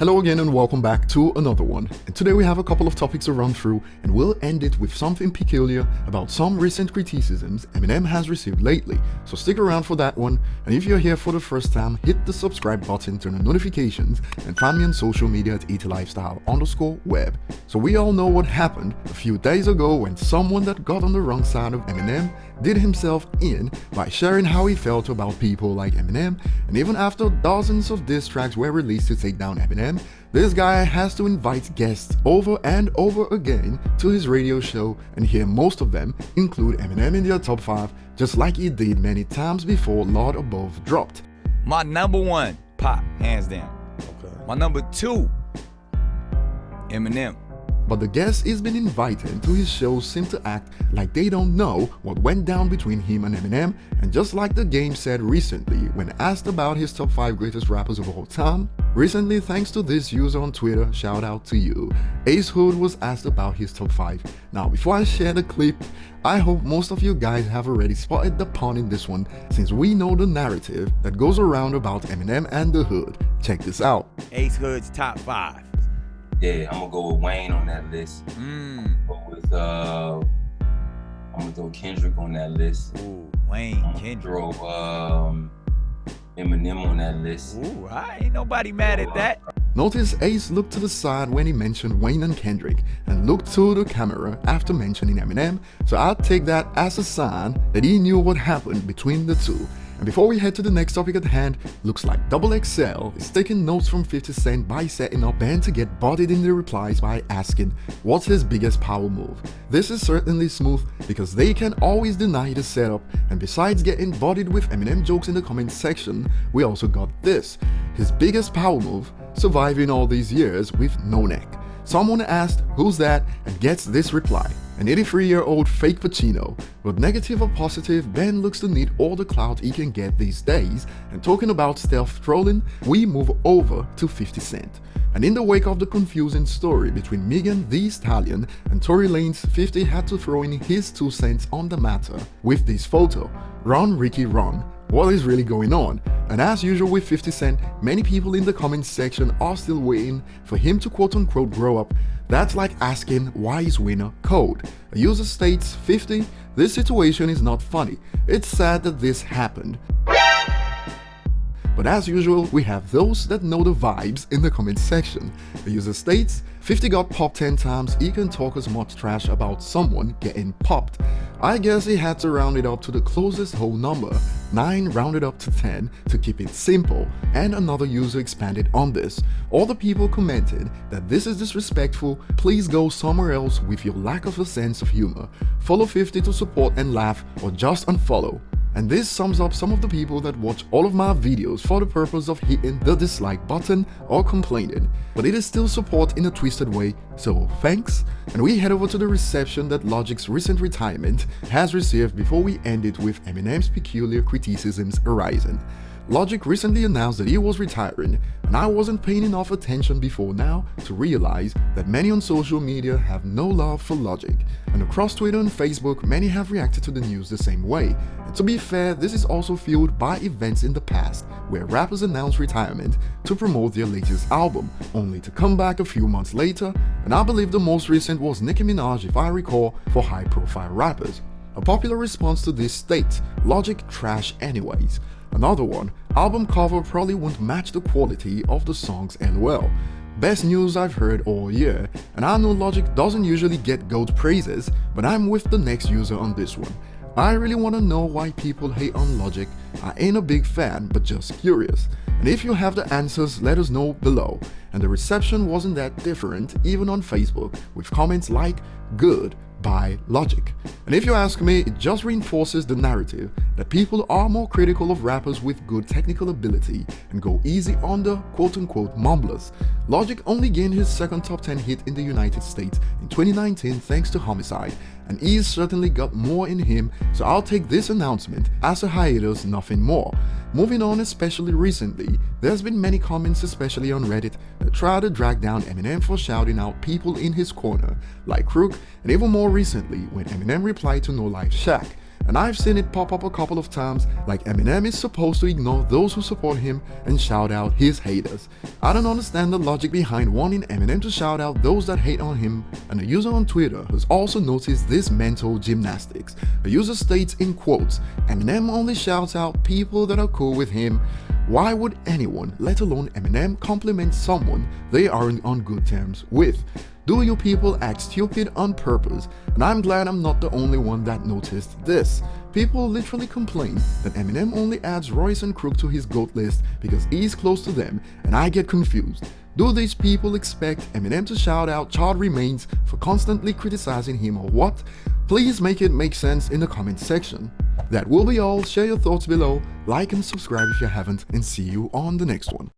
Hello again and welcome back to another one. And today we have a couple of topics to run through and we'll end it with something peculiar about some recent criticisms Eminem has received lately. So stick around for that one, and if you're here for the first time, hit the subscribe button, turn on notifications, and find me on social media at ETLifestyle_web. So we all know what happened a few days ago when someone that got on the wrong side of Eminem did himself in by sharing how he felt about people like Eminem, and even after dozens of diss tracks were released to take down Eminem, this guy has to invite guests over and over again to his radio show, and here most of them include Eminem in their top 5, just like he did many times before Lord Above dropped. My number one, Pop, hands down. Okay. My number two, Eminem. But the guests he's been invited to his shows seem to act like they don't know what went down between him and Eminem, and just like the game said recently when asked about his top 5 greatest rappers of all time, recently thanks to this user on Twitter, shout out to you, Ace Hood was asked about his top 5. Now before I share the clip, I hope most of you guys have already spotted the pun in this one, since we know the narrative that goes around about Eminem and the Hood. Check this out. Ace Hood's top 5. Yeah, I'm gonna go with Wayne on that list. I'm gonna throw Kendrick on that list. Ooh, Wayne, I'm gonna Kendrick. throw Eminem on that list. Ooh, ain't nobody mad at that. Notice Ace looked to the side when he mentioned Wayne and Kendrick and looked to the camera after mentioning Eminem, so I'll take that as a sign that he knew what happened between the two. And before we head to the next topic at hand, looks like XXL is taking notes from 50 Cent by setting up Ben to get bodied in the replies by asking what's his biggest power move. This is certainly smooth because they can always deny the setup, and besides getting bodied with Eminem jokes in the comment section, we also got this, his biggest power move, surviving all these years with no neck. Someone asked who's that and gets this reply, an 83-year-old fake Pacino. But negative or positive, Ben looks to need all the clout he can get these days, and talking about stealth trolling, we move over to 50 Cent. And in the wake of the confusing story between Megan Thee Stallion and Tory Lanez, 50 had to throw in his 2 cents on the matter with this photo. Run Ricky run. What is really going on? And as usual with 50 Cent, many people in the comments section are still waiting for him to quote-unquote grow up. That's like asking why is winner code. A user states, 50, this situation is not funny. It's sad that this happened. But as usual, we have those that know the vibes in the comment section. The user states, 50 got popped 10 times, he can talk as much trash about someone getting popped. I guess he had to round it up to the closest whole number, 9 rounded up to 10 to keep it simple, and another user expanded on this. All the people commented that this is disrespectful, please go somewhere else with your lack of a sense of humor. Follow 50 to support and laugh, or just unfollow. And this sums up some of the people that watch all of my videos for the purpose of hitting the dislike button or complaining, but it is still support in a twisted way, so thanks. And we head over to the reception that Logic's recent retirement has received before we end it with Eminem's peculiar criticisms arising. Logic recently announced that he was retiring, and I wasn't paying enough attention before now to realize that many on social media have no love for Logic, and across Twitter and Facebook many have reacted to the news the same way. And to be fair, this is also fueled by events in the past where rappers announced retirement to promote their latest album, only to come back a few months later, and I believe the most recent was Nicki Minaj if I recall, for high-profile rappers. A popular response to this states, Logic trash anyways. Another one, album cover probably won't match the quality of the songs LOL. Best news I've heard all year, and I know Logic doesn't usually get GOAT praises, but I'm with the next user on this one. I really want to know why people hate on Logic. I ain't a big fan, but just curious. And if you have the answers, let us know below. And the reception wasn't that different even on Facebook, with comments like, good, by Logic. And if you ask me, it just reinforces the narrative that people are more critical of rappers with good technical ability and go easy on the quote-unquote mumblers. Logic only gained his second top 10 hit in the United States in 2019 thanks to Homicide, and he's certainly got more in him, so I'll take this announcement as a hiatus, nothing more. Moving on, especially recently, there's been many comments, especially on Reddit, that try to drag down Eminem for shouting out people in his corner, like Crook, and even more recently when Eminem replied to No Life Shaq. and I've seen it pop up a couple of times, like Eminem is supposed to ignore those who support him and shout out his haters. I don't understand the logic behind wanting Eminem to shout out those that hate on him, and a user on Twitter has also noticed this mental gymnastics. The user states in quotes, Eminem only shouts out people that are cool with him. Why would anyone, let alone Eminem, compliment someone they aren't on good terms with? Do you people act stupid on purpose? And I'm glad I'm not the only one that noticed this. People literally complain that Eminem only adds Royce and Crook to his GOAT list because he's close to them, and I get confused. Do these people expect Eminem to shout out Child Remains for constantly criticizing him or what? Please make it make sense in the comment section. That will be all. Share your thoughts below, like and subscribe if you haven't, and see you on the next one.